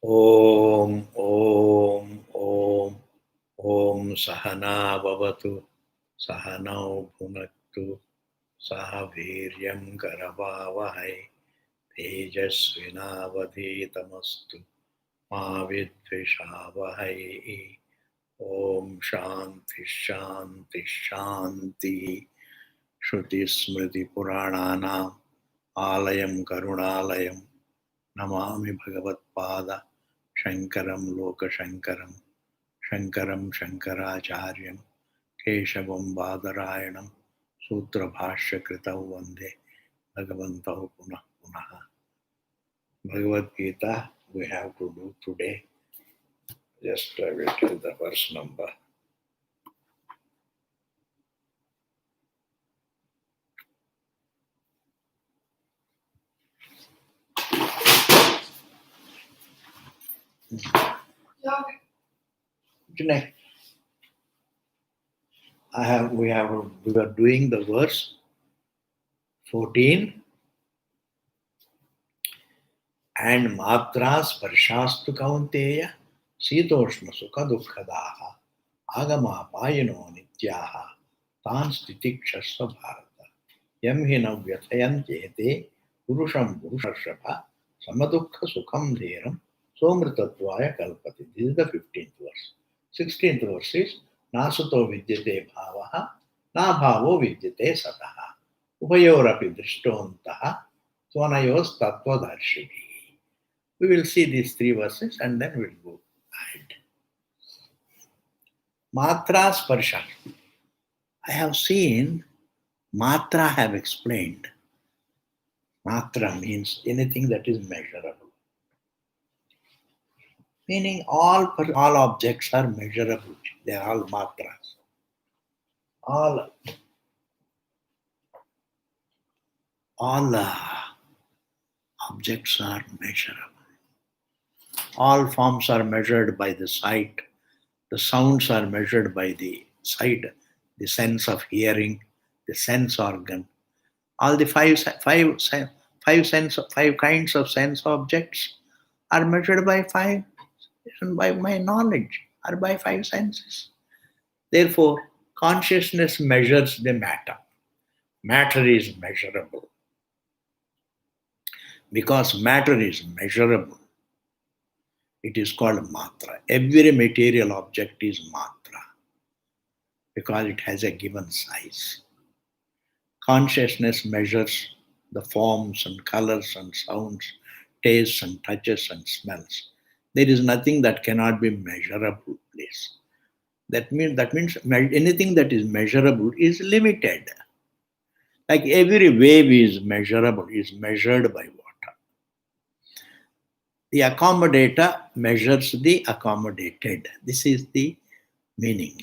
Om, Om, Om, Om Sahana Bhavatu, Sahanau Bhunaktu, Sahaviryam Karavavahai, Tejasvinavadhetamastu, Ma Vidvishavahai. Om Shanti Shanti Shanti. Shruti Smriti Purananam Alayam Karunalayam Namami Bhagavatpada Shankaram Lokashankaram Shankaram Shankaracharyam Keshavam Badarayanam Sutra Bhashya Kritau Vande Bhagavantau Punah Punaha. Bhagavad Gita we have to do today. Just I will tell the verse number. Today, we were doing the verse 14 and matra sparshastu kaunteya sitoshna sukha dukkadaha agama payano nityaha tan stitikshasva bharata yam hina vyathayantete purusham purushashapa samadukha sukham dheram somritattvaya kalpati. This is the 15th verse. 16th verse is nasato vidyate bhavaha na bhavo vidyate sataha upayorapi drishtontaha tvanayos tattvadarshini. We will see these three verses and then we'll go ahead. Matra sparsha. I have seen matra, have explained. Matra means anything that is measurable. Meaning all objects are measurable. They are all matras. All objects are measurable. All forms are measured by the sight. The sounds are measured by the sight, the sense of hearing, the sense organ. All the five kinds of sense objects are measured by my knowledge, or by five senses. Therefore, consciousness measures the matter. Matter is measurable. Because matter is measurable, it is called matra. Every material object is matra because it has a given size. Consciousness measures the forms and colors and sounds, tastes and touches and smells. There is nothing that cannot be measurable, please. That means anything that is measurable is limited. Like every wave is measurable, is measured by water. The accommodator measures the accommodated. This is the meaning.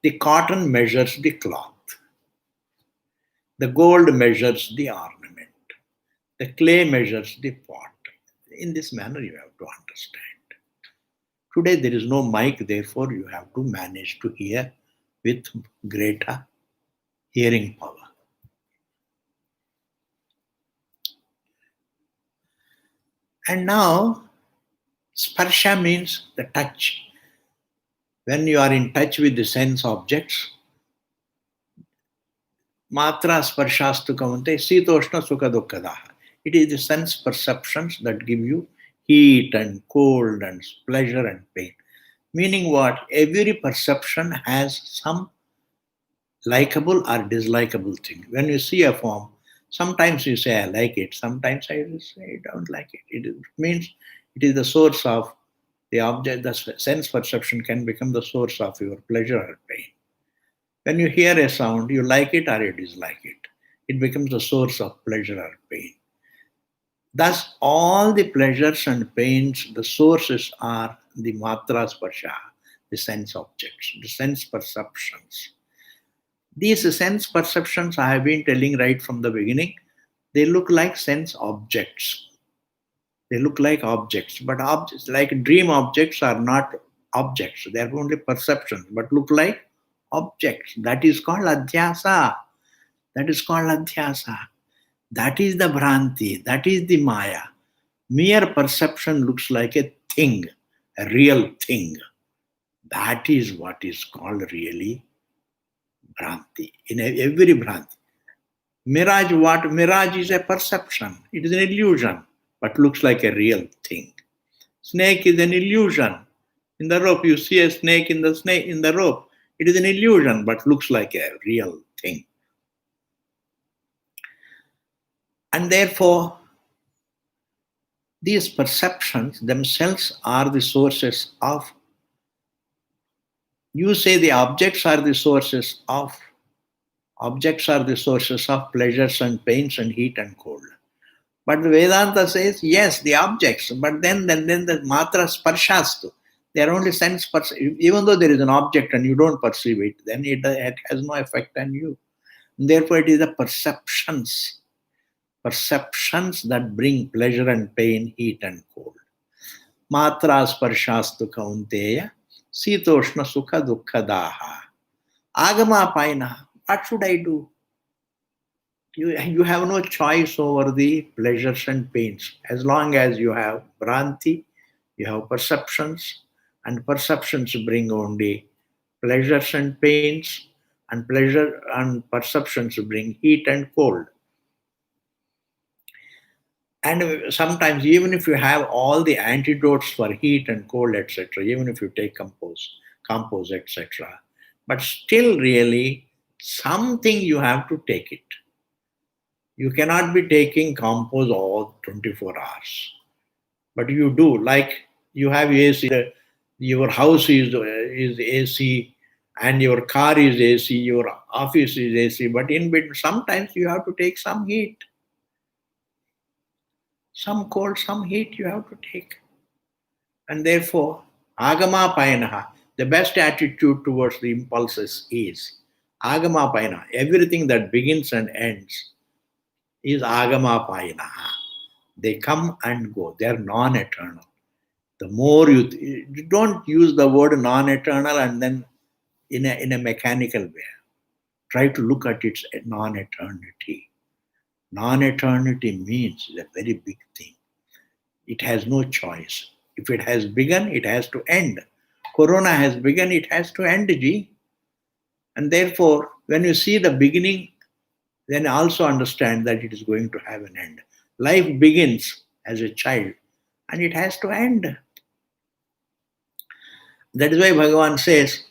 The cotton measures the cloth. The gold measures the ornament. The clay measures the pot. In this manner, you have to understand. Today, there is no mic, therefore, you have to manage to hear with greater hearing power. And now, sparsha means the touch. When you are in touch with the sense objects, matra sparshastu kavante sitoshna sukha dukkadaha. It is the sense perceptions that give you heat and cold and pleasure and pain. Meaning what? Every perception has some likable or dislikable thing. When you see a form, sometimes you say I like it, sometimes I say I don't like it. It means it is the source of the object. The sense perception can become the source of your pleasure or pain. When you hear a sound, you like it or you dislike it. It becomes the source of pleasure or pain. Thus, all the pleasures and pains, the sources are the matra sparsha, the sense objects, the sense perceptions. These sense perceptions I have been telling right from the beginning, they look like sense objects. They look like objects, but objects like dream objects are not objects. They are only perceptions, but look like objects. That is called adhyasa. That is called adhyasa. That is the Bhranti, that is the Maya. Mere perception looks like a thing, a real thing. That is what is called really Bhranti. In every Bhranti. Mirage, what? Mirage is a perception. It is an illusion, but looks like a real thing. Snake is an illusion. In the rope, you see a snake in the rope. It is an illusion, but looks like a real thing. And therefore, these perceptions themselves are the sources of, you say the objects are the sources of pleasures and pains and heat and cold. But the Vedanta says, yes, the objects, but then the matra sparshastu. They are only sense even though there is an object and you don't perceive it, then it has no effect on you. And therefore, it is the perceptions that bring pleasure and pain, heat and cold. Matra sparshastu kaunteya, sitoshna sukha dukkha daha. Agama paina, what should I do? You have no choice over the pleasures and pains. As long as you have Bhranti, you have perceptions, and perceptions bring only pleasures and pains, and pleasure and perceptions bring heat and cold. And sometimes, even if you have all the antidotes for heat and cold, etc., even if you take compose, etc., but still, really, something you have to take it. You cannot be taking compose all 24 hours. But you do, like you have AC, your house is AC, and your car is AC, your office is AC, but in between, sometimes you have to take some heat. Some cold, some heat you have to take. And therefore, agama painaha, the best attitude towards the impulses is agama painaha. Everything that begins and ends is agama painaha. They come and go. They are non-eternal. The more you don't use the word non-eternal and then in a mechanical way. Try to look at its non-eternity. Non-eternity means a very big thing. It has no choice. If it has begun, it has to end. Corona has begun, it has to end, Ji. And therefore, when you see the beginning, then also understand that it is going to have an end. Life begins as a child and it has to end. That is why Bhagavan says,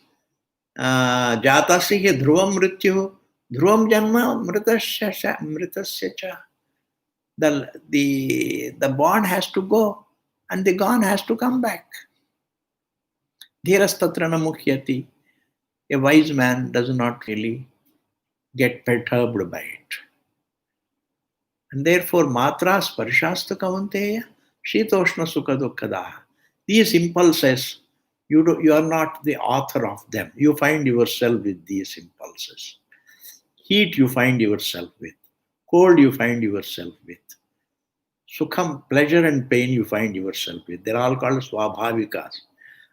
Jatasya dhruvam mrityu, dhruvam janma mritasya cha. The born has to go and the gone has to come back. Dhirastatrana mukhyati. A wise man does not really get perturbed by it. And therefore, matra sparshasta kavanteya, shitoshna sukha dukkha. These impulses, you are not the author of them. You find yourself with these impulses. Heat you find yourself with. Cold you find yourself with. Sukham, pleasure and pain you find yourself with. They're all called swabhavikas.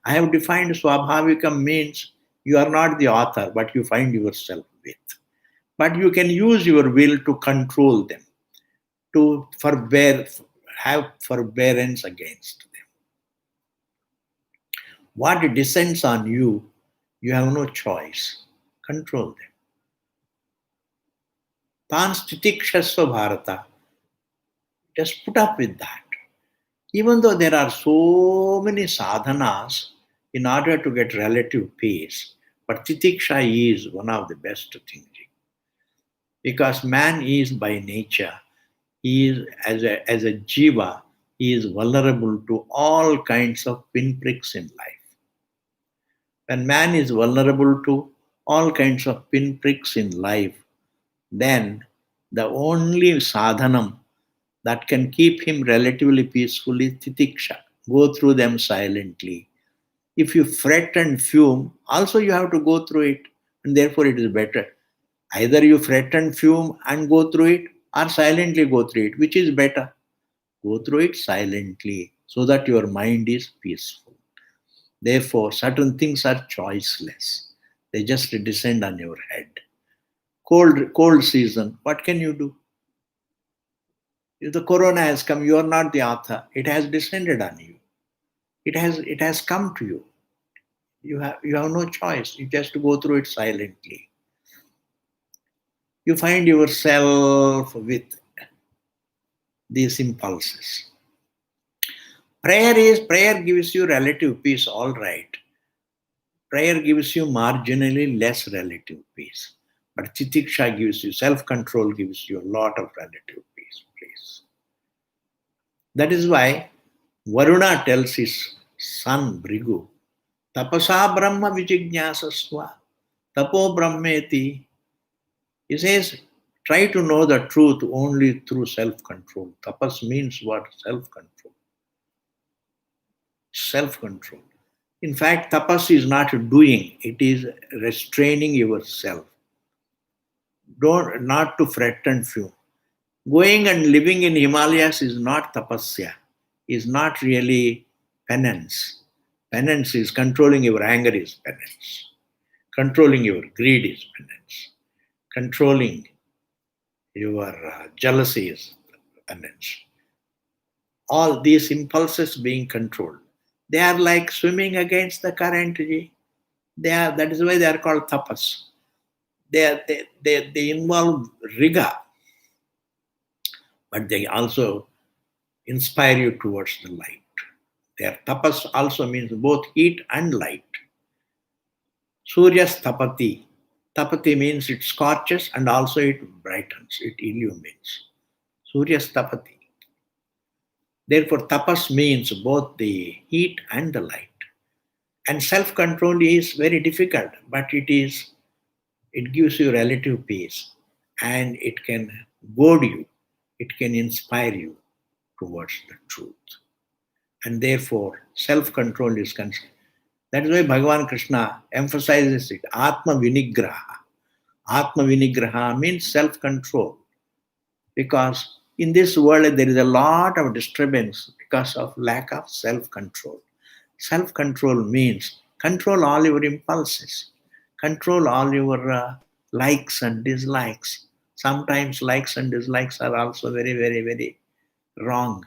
I have defined swabhavikam means you are not the author, but you find yourself with. But you can use your will to control them, to have forbearance against them. What descends on you, you have no choice. Control them. Tan stitikshasva bharata. Just put up with that. Even though there are so many sadhanas in order to get relative peace, but titiksha is one of the best things. Because man is by nature, he is as a jiva, he is vulnerable to all kinds of pinpricks in life. When man is vulnerable to all kinds of pinpricks in life, then the only sadhanam that can keep him relatively peaceful is titiksha. Go through them silently. If you fret and fume, also you have to go through it, and therefore it is better. Either you fret and fume and go through it, or silently go through it. Which is better? Go through it silently, so that your mind is peaceful. Therefore, certain things are choiceless. They just descend on your head. Cold season, what can you do? If the corona has come, you are not the author. It has descended on you. It has come to you. You have no choice. You just go through it silently. You find yourself with these impulses. Prayer gives you relative peace, all right. Prayer gives you marginally less relative peace. But titiksha gives you, self-control gives you a lot of relative peace, please. That is why Varuna tells his son Brigu, Tapasa Brahma Vijijnasasva, Tapo Brahmeti. He says, try to know the truth only through self-control. Tapas means what? Self-control. Self-control. In fact, tapas is not doing, it is restraining yourself. Not to fret and fume. Going and living in Himalayas is not tapasya, is not really penance. Penance is controlling your anger is penance. Controlling your greed is penance. Controlling your jealousy is penance. All these impulses being controlled. They are like swimming against the current. That is why they are called tapas. They involve rigor, but they also inspire you towards the light. Their tapas also means both heat and light. Surya's tapati. Tapati means it scorches and also it brightens, it illumines. Surya's tapati. Therefore, tapas means both the heat and the light. And self-control is very difficult, but it gives you relative peace and it can goad you, it can inspire you towards the truth. And therefore, self-control is concerned. That is why Bhagavan Krishna emphasizes it. Atma Vinigraha. Atma Vinigraha means self-control. Because in this world there is a lot of disturbance because of lack of self-control. Self-control means control all your impulses. Control all your likes and dislikes. Sometimes likes and dislikes are also very, very, very wrong.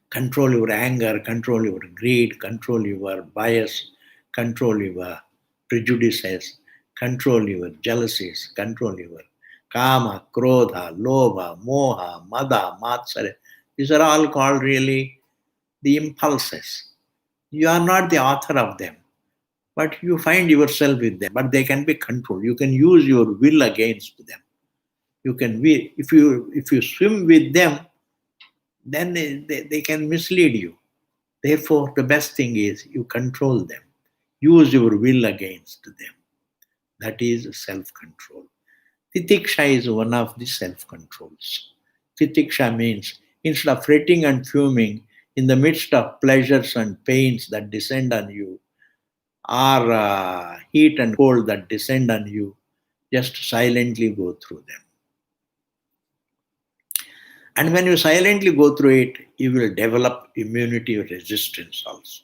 Control your anger, control your greed, control your bias, control your prejudices, control your jealousies, control your kama, krodha, lobha, moha, mada, matsarya. These are all called really the impulses. You are not the author of them, but you find yourself with them. But they can be controlled. You can use your will against them. You can if you swim with them, then they can mislead you. Therefore, the best thing is you control them. Use your will against them. That is self-control. Titiksha is one of the self-controls. Titiksha means instead of fretting and fuming in the midst of pleasures and pains that descend on you, or heat and cold that descend on you, just silently go through them. And when you silently go through it, you will develop immunity or resistance also.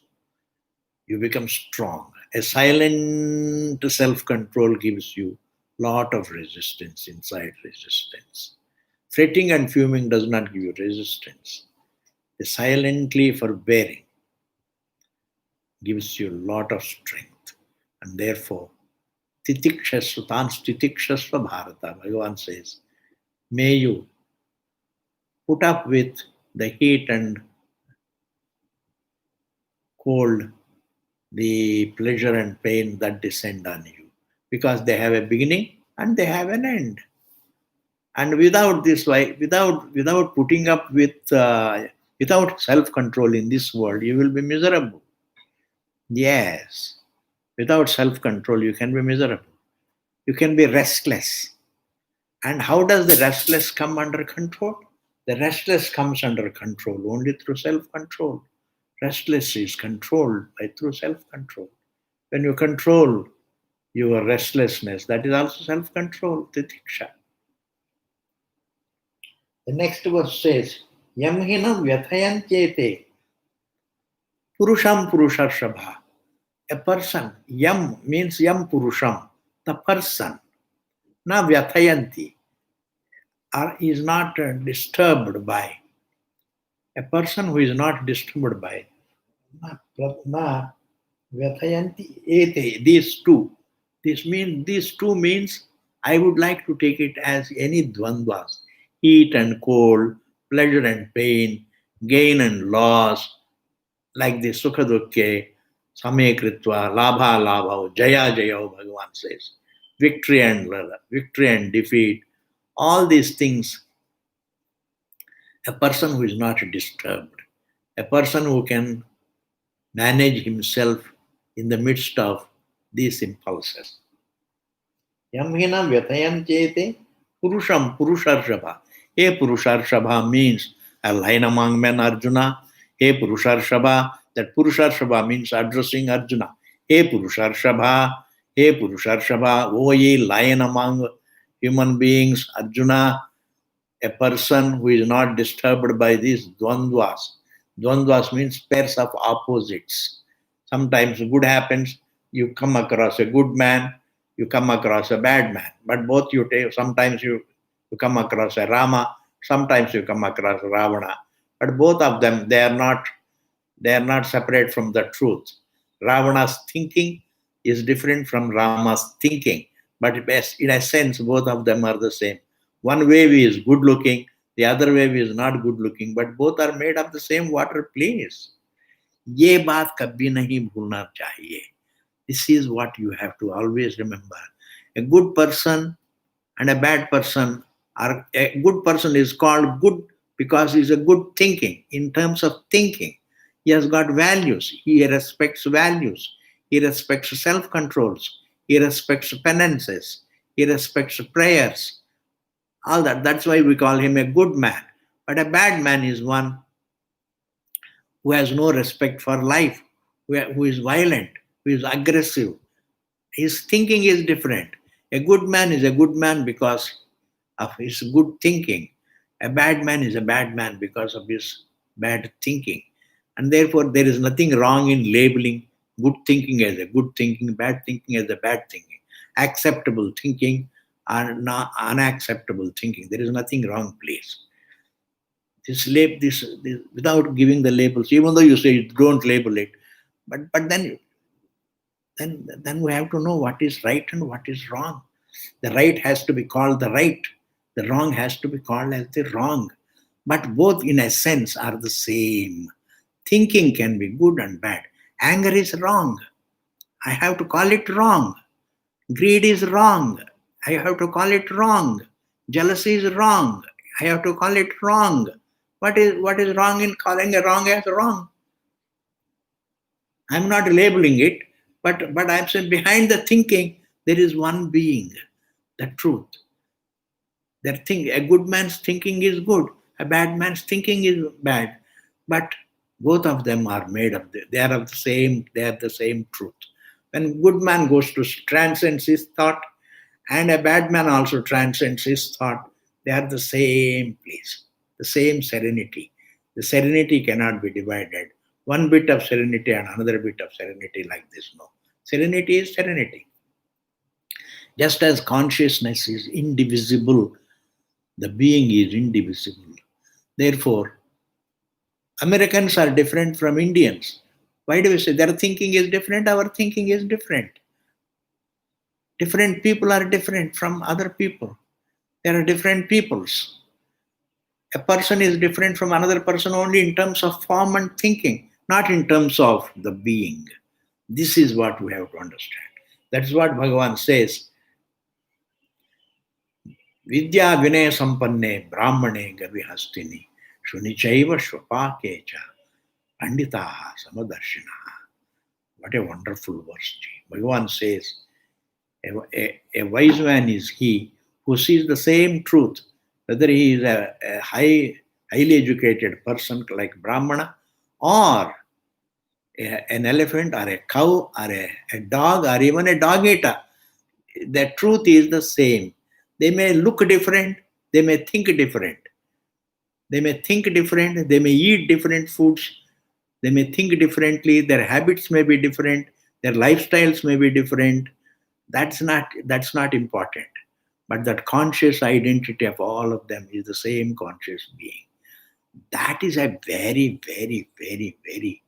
You become strong. A silent self-control gives you lot of resistance, inside resistance. Fretting and fuming does not give you resistance. The silently forbearing gives you a lot of strength. And therefore, titikshasva, tan titikshasva bharata, Bhagavan says, may you put up with the heat and cold, the pleasure and pain that descend on you, because they have a beginning and they have an end. And without putting up with, without self-control in this world, you will be miserable. Yes, without self-control, you can be miserable. You can be restless. And how does the restless come under control? The restless comes under control only through self-control. Restless is controlled through self-control. When you control your restlessness, that is also self-control, titiksha. The next verse says, Yamhinam vyathayantyete purusham purushashabha. A person, yam means yam purusham, the person. Na vyathayanti. is not disturbed by. A person who is not disturbed by na vyathayanti ete, these two. These two means I would like to take it as any dvandvas, heat and cold, pleasure and pain, gain and loss, like the sukha dukkhe, same kritva, labha labha, jaya jaya, Bhagavan says, victory and defeat, all these things, a person who is not disturbed, a person who can manage himself in the midst of these impulses. Yamhina vyatayam chete Purusharshabha. Hey Purusharshabha means a line among men, Arjuna. Hey Purusharshabha, that Purusharshabha means addressing Arjuna. Hey Purusharshabha, hey Purusharshabha, O ye lion among human beings, Arjuna, a person who is not disturbed by these dvandvas. Dvandvas means pairs of opposites. Sometimes good happens, you come across a good man, you come across a bad man. But both you take, sometimes you come across a Rama, sometimes you come across Ravana. But both of them, they are not separate from the truth. Ravana's thinking is different from Rama's thinking. But in a sense, both of them are the same. One wave is good looking, the other wave is not good looking, but both are made of the same water, please. ये बात कभी नहीं भूलना चाहिए. This is what you have to always remember. A good person and a bad person, are a good person is called good because he's a good thinking. In terms of thinking, he has got values. He respects values. He respects self-controls. He respects penances. He respects prayers. All that. That's why we call him a good man. But a bad man is one who has no respect for life, who is violent, who is aggressive. His thinking is different. A good man is a good man because of his good thinking. A bad man is a bad man because of his bad thinking. And therefore, there is nothing wrong in labeling good thinking as a good thinking, bad thinking as a bad thinking, acceptable thinking and not unacceptable thinking. There is nothing wrong, please. This without giving the labels, even though you say don't label it, but then we have to know what is right and what is wrong. The right has to be called the right. The wrong has to be called as the wrong. But both, in a sense, are the same. Thinking can be good and bad. Anger is wrong. I have to call it wrong. Greed is wrong. I have to call it wrong. Jealousy is wrong. I have to call it wrong. What is wrong in calling a wrong as wrong? I'm not labeling it, but I'm saying behind the thinking, there is one being, the truth. A good man's thinking is good, a bad man's thinking is bad, but both of them are made of they are of the same truth. When good man goes to transcends his thought, and a bad man also transcends his thought, they are the same place, the same serenity. The serenity cannot be divided. One bit of serenity and another bit of serenity like this. No. Serenity is serenity. Just as consciousness is indivisible, the being is indivisible. Therefore, Americans are different from Indians. Why do we say their thinking is different? Our thinking is different. Different people are different from other people. There are different peoples. A person is different from another person only in terms of form and thinking, not in terms of the being. This is what we have to understand. That's what Bhagavan says. Vidya vinaya sampanne brahmane gavihastini shunichaiva shvapakecha panditaha samadarshinaha. What a wonderful verse. Bhagavan says, a wise man is he who sees the same truth, whether he is a highly educated person like Brahmana, or an elephant, or a cow, or a dog, or even a dog eater. The truth is the same. They may look different, they may think different. They may think different, they may eat different foods, they may think differently, their habits may be different, their lifestyles may be different. That's not important. But that conscious identity of all of them is the same conscious being. That is a very, very, very, very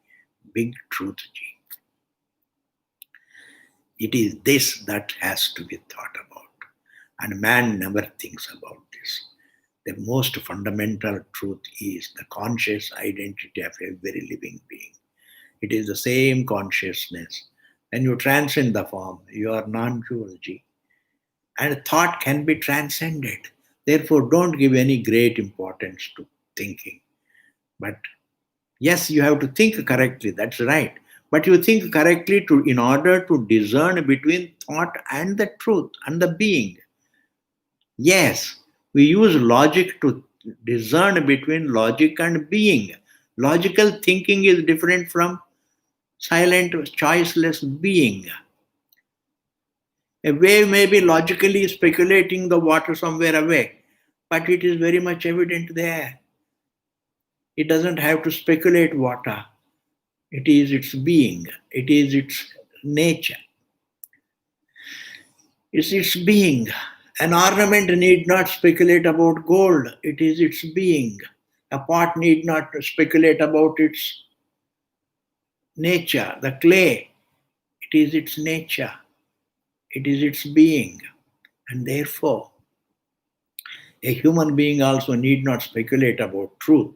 big truth, Ji. It is this that has to be thought about. And man never thinks about this. The most fundamental truth is the conscious identity of every living being. It is the same consciousness. When you transcend the form, you are non-dual, Ji. And thought can be transcended. Therefore, don't give any great importance to thinking. But yes, you have to think correctly, that's right. But you think correctly in order to discern between thought and the truth and the being. Yes, we use logic to discern between logic and being. Logical thinking is different from silent, choiceless being. A wave may be logically speculating the water somewhere away, but it is very much evident there. It doesn't have to speculate water. It is its being. It is its nature. It's its being. An ornament need not speculate about gold. It is its being. A pot need not speculate about its nature. The clay, it is its nature. It is its being. And therefore, a human being also need not speculate about truth.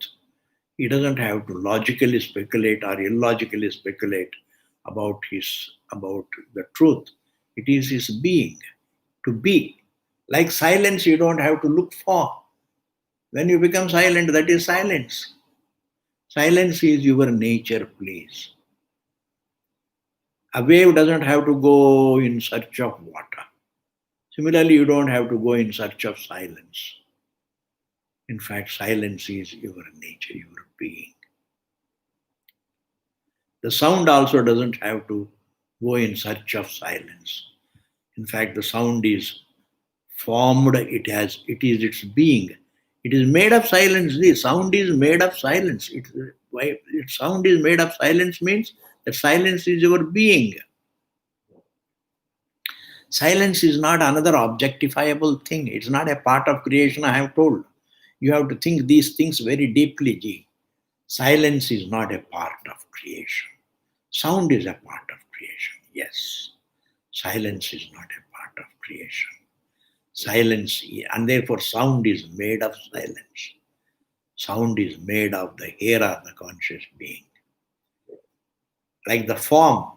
He doesn't have to logically speculate or illogically speculate about the truth. It is his being, to be. Like silence, you don't have to look for. When you become silent, that is silence. Silence is your nature, please. A wave doesn't have to go in search of water. Similarly, you don't have to go in search of silence. In fact, silence is your nature, your being. The sound also doesn't have to go in search of silence. In fact, the sound is formed, it is its being. It is made of silence. The sound is made of silence. Sound is made of silence means that silence is your being. Silence is not another objectifiable thing. It's not a part of creation, I have told. You have to think these things very deeply, Ji. Silence is not a part of creation. Sound is a part of creation, yes. Silence is not a part of creation. Silence, and therefore sound is made of silence. Sound is made of the hearer, the conscious being. Like the form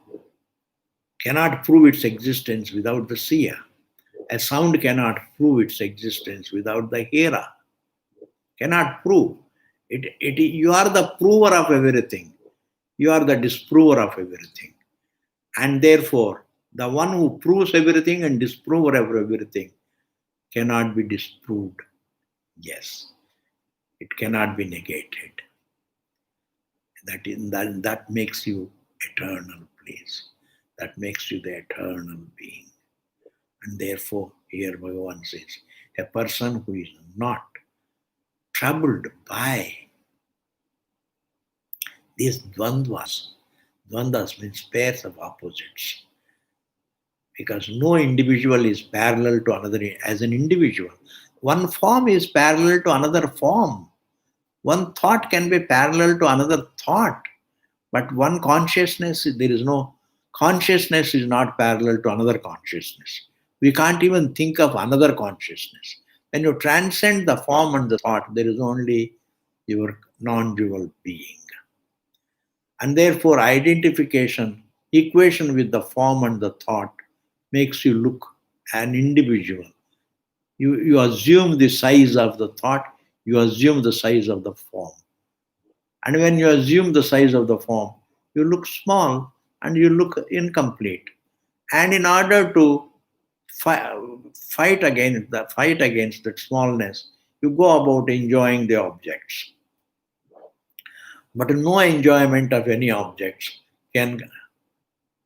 cannot prove its existence without the seer. A sound cannot prove its existence without the hearer. Cannot prove. You are the prover of everything. You are the disprover of everything. And therefore, the one who proves everything and disprover of everything cannot be disproved. Yes, it cannot be negated. That makes you eternal, please. That makes you the eternal being. And therefore, here Bhagavan says, a person who is not troubled by these dvandvas. Dvandvas means pairs of opposites. Because no individual is parallel to another as an individual. One form is parallel to another form. One thought can be parallel to another thought. But one consciousness, there is no consciousness is not parallel to another consciousness. We can't even think of another consciousness. When you transcend the form and the thought, there is only your non-dual being. And therefore, identification, equation with the form and the thought makes you look an individual. You assume the size of the thought, you assume the size of the form. And when you assume the size of the form, you look small and you look incomplete. And in order to fight against that smallness, you go about enjoying the objects. But no enjoyment of any objects can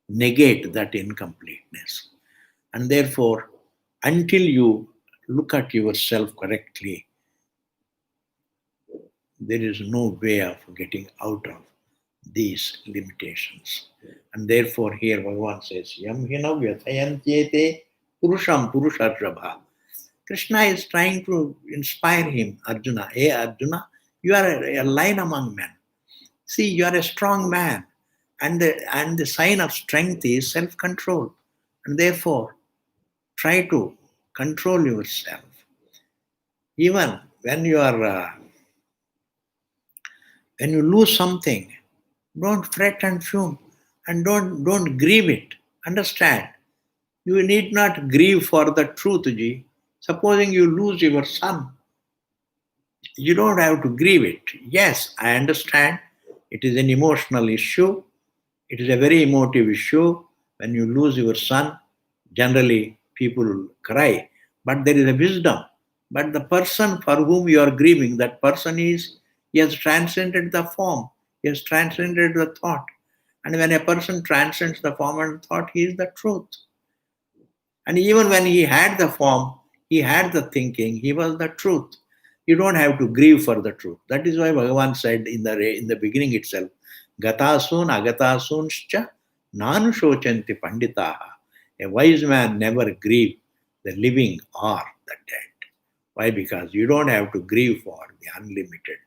negate that incompleteness. And therefore, until you look at yourself correctly, there is no way of getting out of these limitations. And therefore, here Bhagavan says, Yam hina vyathayantyete purusham purusharabha. Krishna is trying to inspire him, Arjuna. Hey Arjuna, you are a lion among men. See, you are a strong man. And the sign of strength is self-control. And therefore, try to control yourself. Even when you lose something, don't fret and fume, and don't grieve it. Understand? You need not grieve for the truth, Ji. Supposing you lose your son, you don't have to grieve it. Yes, I understand. It is an emotional issue. It is a very emotive issue. When you lose your son, generally people cry. But there is a wisdom. But the person for whom you are grieving, that person he has transcended the form. He has transcended the thought. And when a person transcends the form and thought, he is the truth. And even when he had the form, he had the thinking, he was the truth. You don't have to grieve for the truth. That is why Bhagavan said in the beginning itself, Gatasun agatasuncha nanu shochanti panditaha. A wise man never grieves the living or the dead. Why? Because you don't have to grieve for the unlimited.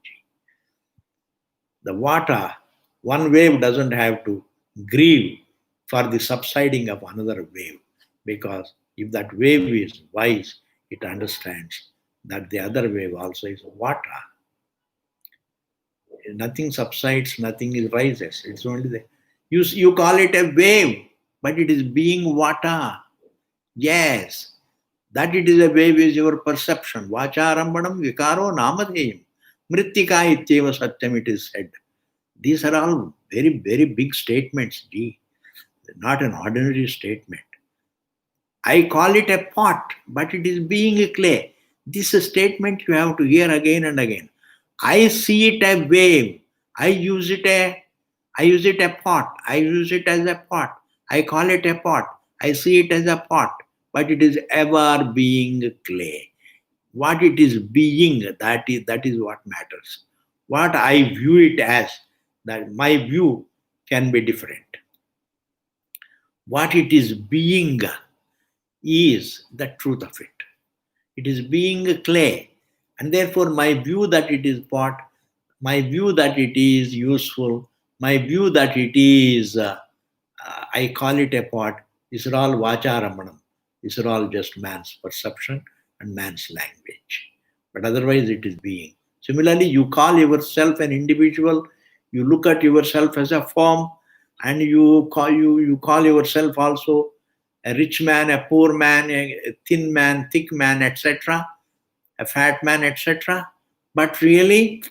The water, one wave doesn't have to grieve for the subsiding of another wave. Because if that wave is wise, it understands that the other wave also is water. Nothing subsides, nothing is rises. It's only you call it a wave, but it is being water. Yes, that it is a wave is your perception. Vacharambanam vikaro namadheyam. Mrittika ityeva satyam, it is said. These are all very, very big statements, G. Not an ordinary statement. I call it a pot, but it is being a clay. This is a statement you have to hear again and again. I see it a wave. I use it a pot. I use it as a pot. I call it a pot. I see it as a pot, but it is ever being clay. What it is being, that is what matters. What I view it as, that my view can be different. What it is being is the truth of it. It is being a clay. And therefore, my view that it is pot, my view that it is useful, my view that it is, I call it a pot, these are all vacharamanam. These are all just man's perception and man's language. But otherwise, it is being. Similarly, you call yourself an individual, you look at yourself as a form, and you call yourself also a rich man, a poor man, a thin man, thick man, etc., a fat man, etc. But really,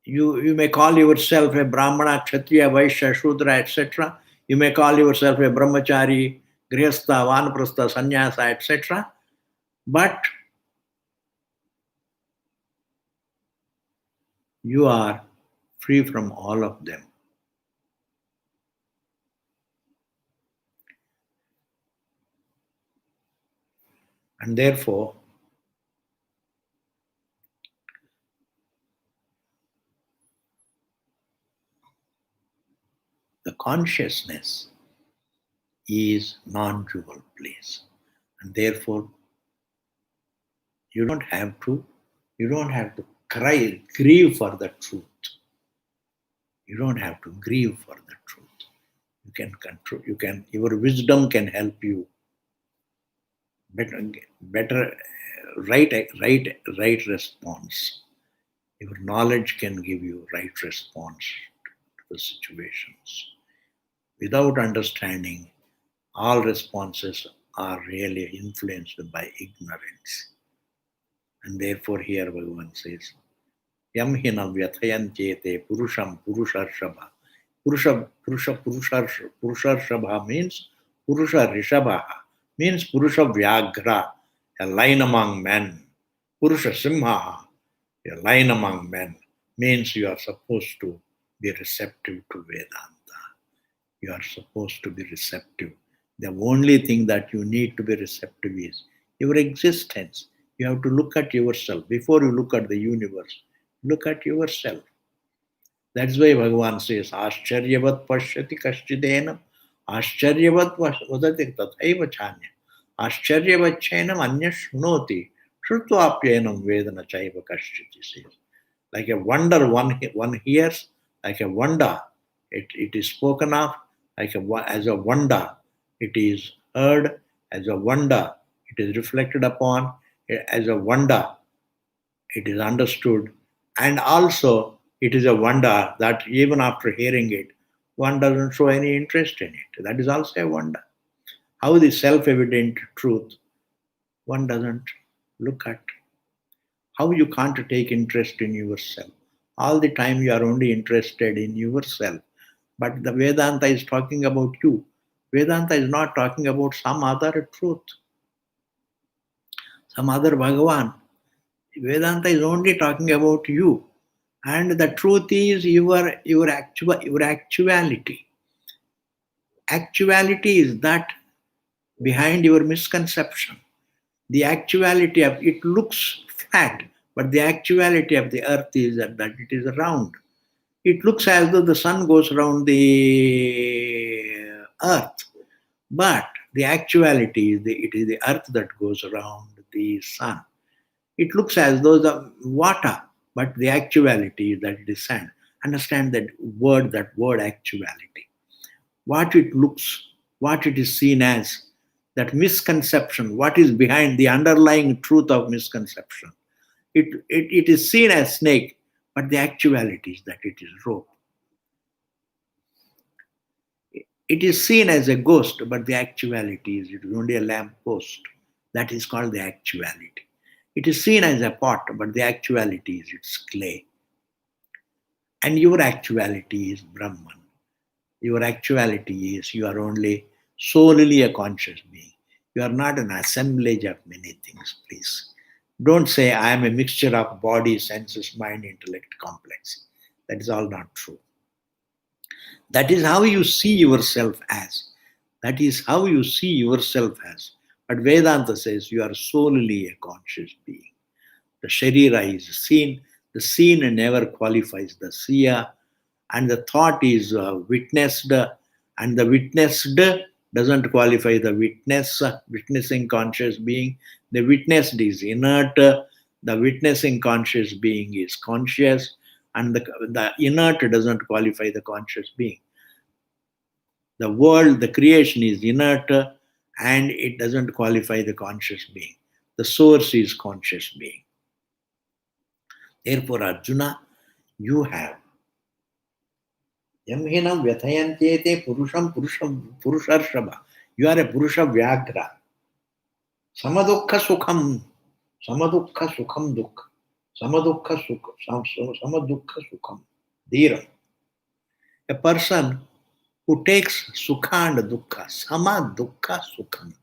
you may call yourself a Brahmana, Kshatriya, Vaishya, Shudra, etc. You may call yourself a Brahmachari, Grihastha, Vanaprastha, Sannyasa, etc. But you are free from all of them. And therefore, the consciousness is non-dual place. And therefore, you don't have to grieve for the truth. You don't have to grieve for the truth. You can control, your wisdom can help you better right response. Your knowledge can give you right response to the situations. Without understanding, all responses are really influenced by ignorance. And therefore here Bhagavan says, Yam hina vyathayanchete purusham purusharshava. Purusharshava means Purusha Rishabha, means Purusha Vyagra, a lion among men. Purusha Simha, a lion among men, means you are supposed to be receptive to Vedanta. You are supposed to be receptive. The only thing that you need to be receptive is your existence. You have to look at yourself. Before you look at the universe, look at yourself. That's why Bhagavan says, Ascharyavat pashyati kashchidenam, Ascharyavat vadati tathaiva chanya. Ascharya-vacchainam anya shrunoti, shrutvaapyainam vedana chaiva kaschiti says. Like a wonder, one hears, like a wonder, it is spoken of, as a wonder, it is heard, as a wonder, it is reflected upon, as a wonder, it is understood, and also it is a wonder that even after hearing it, one doesn't show any interest in it. That is also a wonder. How the self evident truth one doesn't look at. How you can't take interest in yourself. All the time you are only interested in yourself. But the Vedanta is talking about you. Vedanta is not talking about some other truth, some other Bhagavan. Vedanta is only talking about you. And the truth is your actuality. Actuality is that behind your misconception. The actuality of it looks flat, but the actuality of the earth is that it is round. It looks as though the sun goes around the earth, but the actuality is it is the earth that goes around the sun. It looks as though the water, but the actuality is that it is sand. Understand that word actuality. What it looks, what it is seen as, that misconception, what is behind the underlying truth of misconception. It is seen as snake, but the actuality is that it is rope. It is seen as a ghost, but the actuality is it is only a lamp post. That is called the actuality. It is seen as a pot, but the actuality is it's clay. And your actuality is Brahman. Your actuality is you are only solely a conscious being. You are not an assemblage of many things, please. Don't say I am a mixture of body, senses, mind, intellect, complex. That is all not true. That is how you see yourself as. That is how you see yourself as. But Vedanta says you are solely a conscious being. The Sharira is seen. The seen never qualifies the seer. And the thought is witnessed. And the witnessed doesn't qualify the witnessing conscious being. The witnessed is inert. The witnessing conscious being is conscious. And the inert doesn't qualify the conscious being. The world, the creation is inert and it doesn't qualify the conscious being. The source is conscious being. Therefore, Arjuna, you have Yamhinam Vyathayantyete Purusharshava. You are a Purusha Vyagra. Samadukha Sukham. Samadukha Sukham Dukha. Samadukha Sukham. Dhira. A person who takes Sukha and Dukkha. Sama Dukkha Sukham.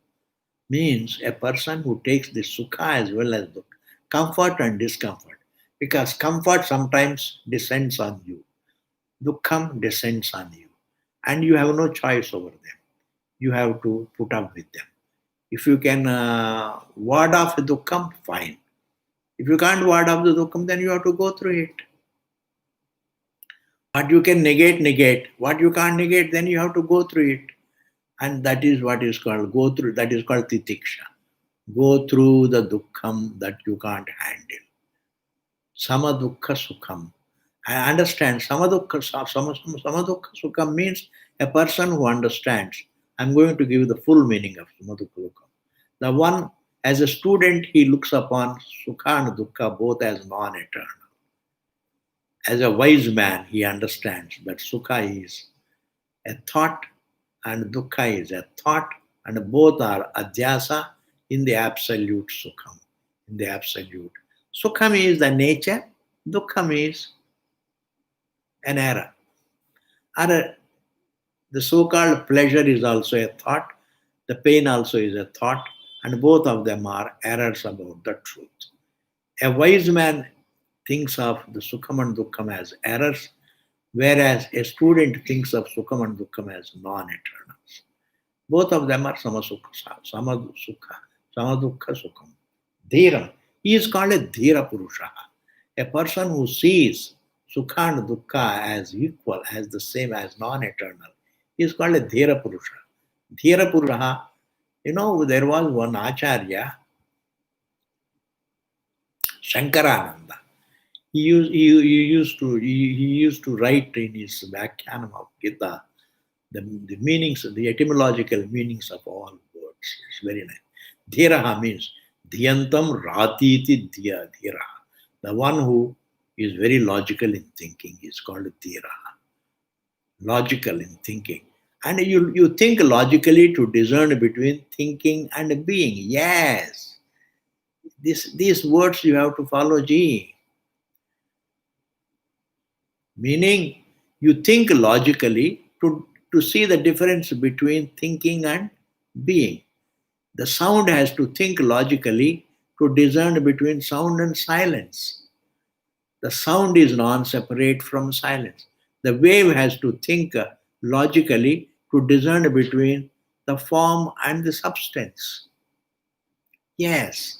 Means a person who takes the Sukha as well as Dukkha. Comfort and discomfort. Because comfort sometimes descends on you. Dukkham descends on you. And you have no choice over them. You have to put up with them. If you can ward off the dukkham, fine. If you can't ward off the dukkham, then you have to go through it. What you can negate. What you can't negate, then you have to go through it. And that is what is called go through. That is called titiksha. Go through the dukkham that you can't handle. Sama dukkha sukham. I understand samadukha sukham means a person who understands. I'm going to give the full meaning of samadukha sukham. The one, as a student, he looks upon sukha and dukkha both as non-eternal. As a wise man, he understands that sukha is a thought and dukkha is a thought, and both are adhyasa in the absolute sukham, in the absolute. Sukham is the nature, dukkham is an error. Or the so-called pleasure is also a thought, the pain also is a thought, and both of them are errors about the truth. A wise man thinks of the sukham and dukkham as errors, whereas a student thinks of sukham and dukkham as non-eternals. Both of them are samadukha sukham. Dhiram. He is called a dhira purusha. A person who sees sukha and dukkha as equal, as the same as non-eternal, he is called a dhira purusha. Dhira purusha There was one Acharya, Shankarananda. He used to write in his Vyakhyanam of Gita the meanings, the etymological meanings of all words. It's very nice. Dhiraha means Dhyantam Ratiti Dhiraha. The one who is very logical in thinking is called Dhiraha. Logical in thinking. And you think logically to discern between thinking and being. Yes. These words you have to follow, G. Meaning, you think logically to see the difference between thinking and being. The sound has to think logically to discern between sound and silence. The sound is non-separate from silence. The wave has to think logically to discern between the form and the substance. Yes.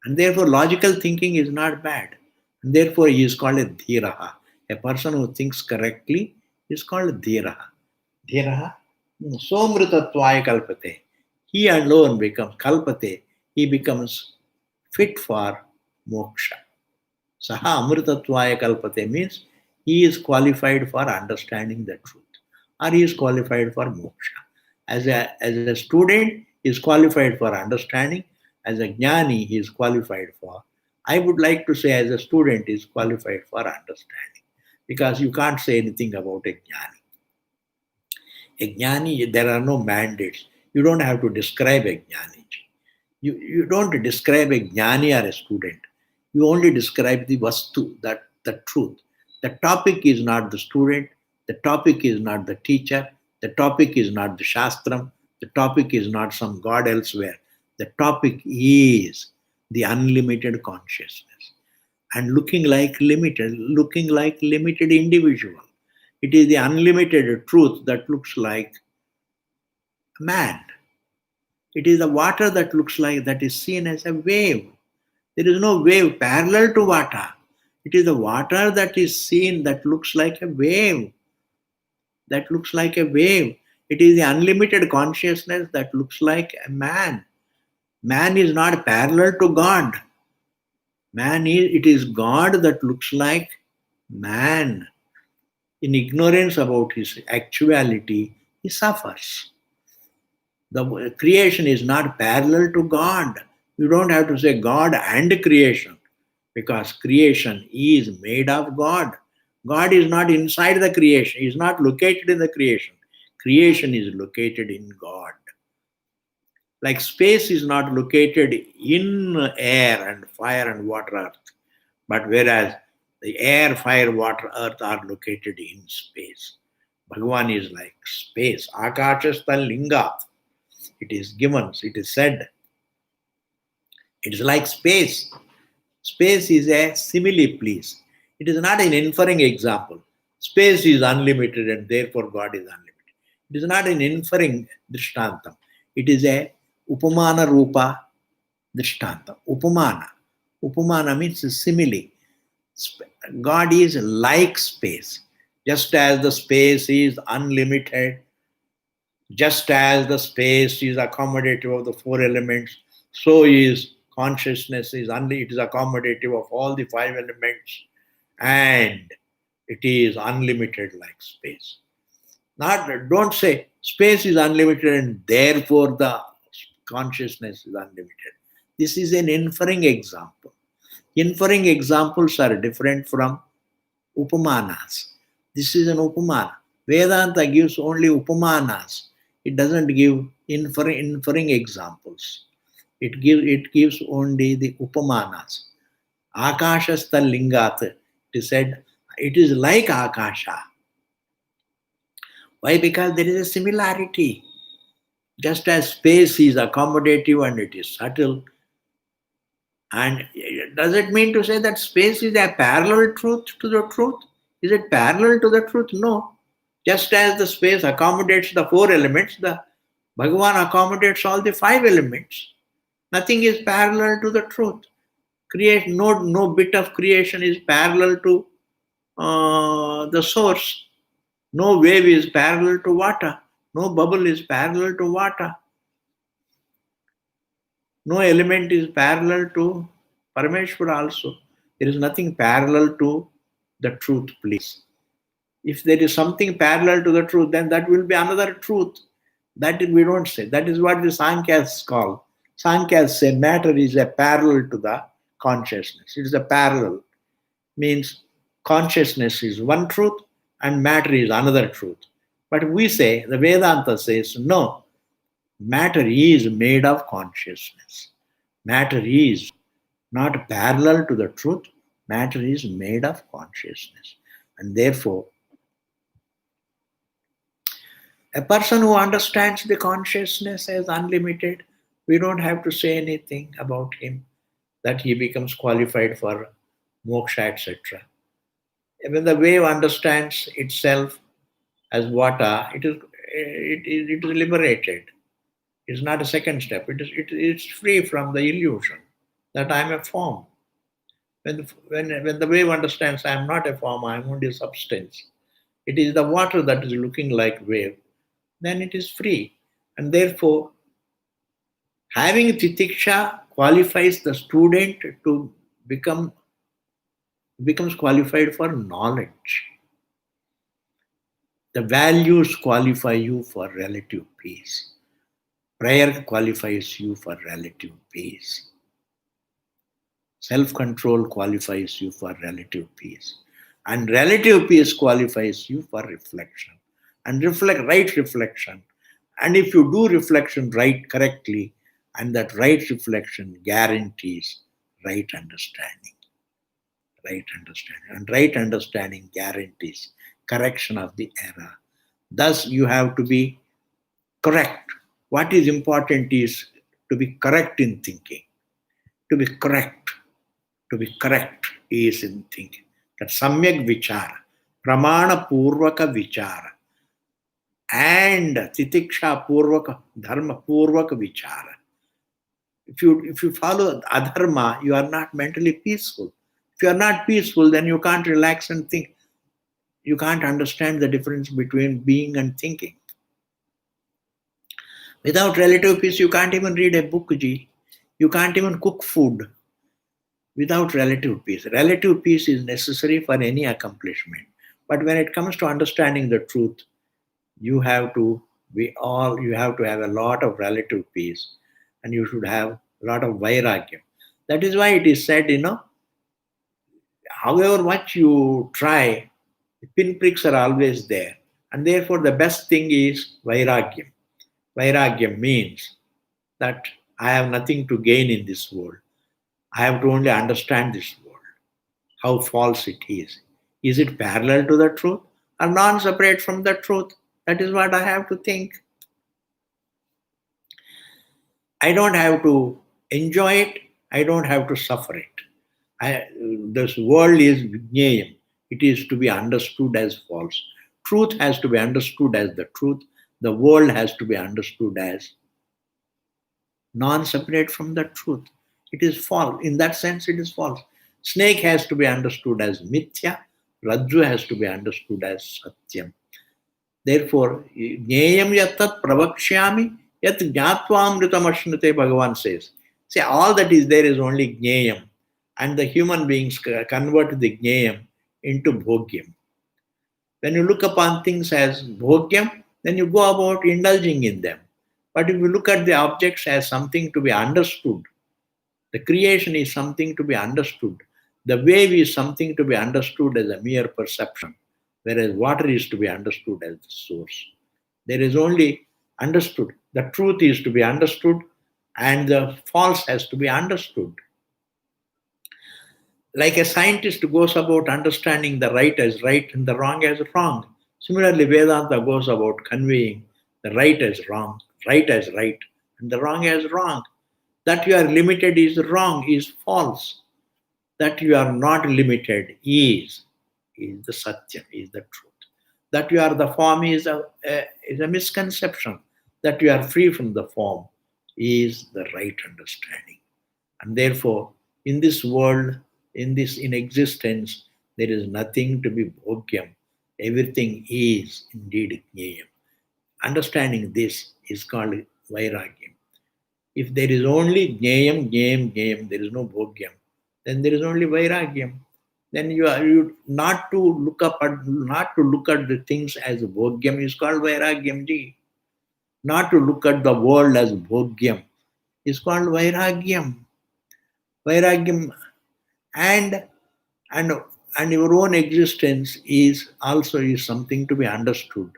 And therefore, logical thinking is not bad. And therefore, he is called a dhiraha. A person who thinks correctly is called dhiraha. Dhiraha, somritatvaya kalpate. He alone becomes kalpate. He becomes fit for moksha. Saha amritatvaya kalpate means he is qualified for understanding the truth, or he is qualified for moksha. As a student, he is qualified for understanding. As a jnani, he is qualified for. I would like to say, as a student, he is qualified for understanding, because you can't say anything about a jnani. A jnani, there are no mandates. You don't have to describe a jnani. You don't describe a jnani or a student. You only describe the vastu, that the truth. The topic is not the student. The topic is not the teacher. The topic is not the shastram. The topic is not some god elsewhere. The topic is the unlimited consciousness. And looking like limited individual. It is the unlimited truth that looks like man. It is the water that is seen as a wave. There is no wave parallel to water. It is the water that is seen that looks like a wave. That looks like a wave. It is the unlimited consciousness that looks like a man. Man is not parallel to God. It is God that looks like man. In ignorance about his actuality, he suffers. The creation is not parallel to God. You don't have to say God and creation, because creation is made of God. God is not inside the creation. He is not located in the creation. Creation is located in God. Like space is not located in air and fire and water, earth, but whereas the air, fire, water, earth are located in space. Bhagavan is like space. Akashasthal linga. It is given, it is said. It is like space. Space is a simile, please. It is not an inferring example. Space is unlimited and therefore God is unlimited. It is not an inferring drishtantam. It is a upamana rupa drishtantam. Upamana. Upamana means simile. God is like space. Just as the space is unlimited, just as the space is accommodative of the four elements, so is consciousness it is accommodative of all the five elements, and it is unlimited like space. Don't say space is unlimited and therefore the consciousness is unlimited. This is an inferring example. Inferring examples are different from upamanas. This is an upamana. Vedanta gives only upamanas. It doesn't give inferring examples. It gives only the upamanas. Akashastha lingat. It is said it is like akasha. Why? Because there is a similarity. Just as space is accommodative and it is subtle. And does it mean to say that space is a parallel truth to the truth? Is it parallel to the truth? No. Just as the space accommodates the four elements, the Bhagavan accommodates all the five elements. Nothing is parallel to the truth. No bit of creation is parallel to the source. No wave is parallel to water. No bubble is parallel to water. No element is parallel to Parameshwara also. There is nothing parallel to the truth, please. If there is something parallel to the truth, then that will be another truth. That we don't say. That is what the Sankhya's call. Sankhya's say matter is a parallel to the consciousness. It is a parallel. Means consciousness is one truth and matter is another truth. But we say, the Vedanta says, no, matter is made of consciousness. Matter is not parallel to the truth. Matter is made of consciousness. And therefore, a person who understands the consciousness as unlimited, we don't have to say anything about him, that he becomes qualified for moksha, etc. When the wave understands itself as water, it is liberated. It's not a second step. It's free from the illusion that I am a form. When the wave understands I am not a form, I am only a substance, it is the water that is looking like wave, then it is free. And therefore, having titiksha qualifies the student to becomes qualified for knowledge. The values qualify you for relative peace. Prayer qualifies you for relative peace. Self-control qualifies you for relative peace. And relative peace qualifies you for reflection. And right reflection. And if you do reflection right correctly, and that right reflection guarantees right understanding. Right understanding. And right understanding guarantees correction of the error. Thus, you have to be correct. What is important is to be correct in thinking. To be correct is in thinking. That samyak vichara, pramana purvaka vichara, and titiksha purvaka, dharma purvaka vichara. If you follow adharma, you are not mentally peaceful. If you are not peaceful, then you can't relax and think. You can't understand the difference between being and thinking. Without relative peace, you can't even read a book, Ji. You can't even cook food. Without relative peace. Relative peace is necessary for any accomplishment. But when it comes to understanding the truth, you have to have a lot of relative peace, and you should have a lot of vairagya. That is why it is said, however much you try, pinpricks are always there. And therefore the best thing is vairagya. Vairagya means that I have nothing to gain in this world. I have to only understand this world, how false it is. Is it parallel to the truth or non-separate from the truth? That is what I have to think. I don't have to enjoy it. I don't have to suffer it. This world is vijnayam. It is to be understood as false. Truth has to be understood as the truth. The world has to be understood as non-separate from the truth. It is false. In that sense, it is false. Snake has to be understood as mithya. Rajju has to be understood as satyam. Therefore, jneyam yatat pravakshyami yat jnatvam ashnute, Bhagavan says. See, all that is there is only jneyam. And the human beings convert the jneyam into bhogyam. When you look upon things as bhogyam, then you go about indulging in them. But if you look at the objects as something to be understood, the creation is something to be understood. The wave is something to be understood as a mere perception, whereas water is to be understood as the source. There is only understood. The truth is to be understood, and the false has to be understood. Like a scientist goes about understanding the right as right and the wrong as wrong. Similarly, Vedanta goes about conveying the right as wrong, right as right, and the wrong as wrong. That you are limited is wrong, is false. That you are not limited is the satyam, is the truth. That you are the form is a misconception. That you are free from the form is the right understanding. And therefore, in this world, in existence, there is nothing to be bhogyam. Everything is indeed jneyam. Understanding this is called vairagyam. If there is only jnayam, there is no bhogyam, then there is only vairagyam. Then you not to look at the things as bhogyam is called vairagyam ji. Not to look at the world as bhogyam is called vairagyam. Vairagyam and and and your own existence is also is something to be understood.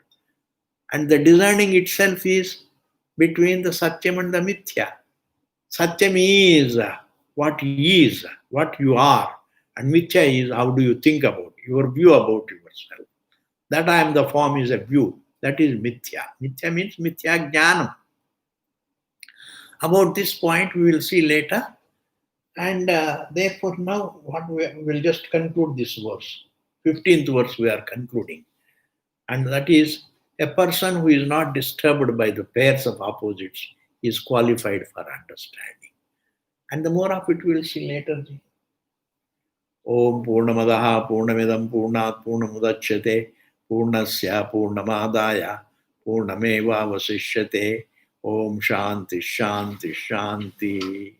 And the discerning itself is between the satyam and the mithya. Satyam is what you are, and mithya is how do you think about your view about yourself. That I am the form is a view. That is mithya. Mithya means mithya jnanam. About this point we will see later. And therefore now what we will just conclude this verse. 15th verse we are concluding. And that is a person who is not disturbed by the pairs of opposites is qualified for understanding. And the more of it we will see later. Om Purnamadaha Purnamidam Purnat Purnamudachyate Purnasya Purnamadaya Purnameva Vasishyate Om Shanti Shanti Shanti.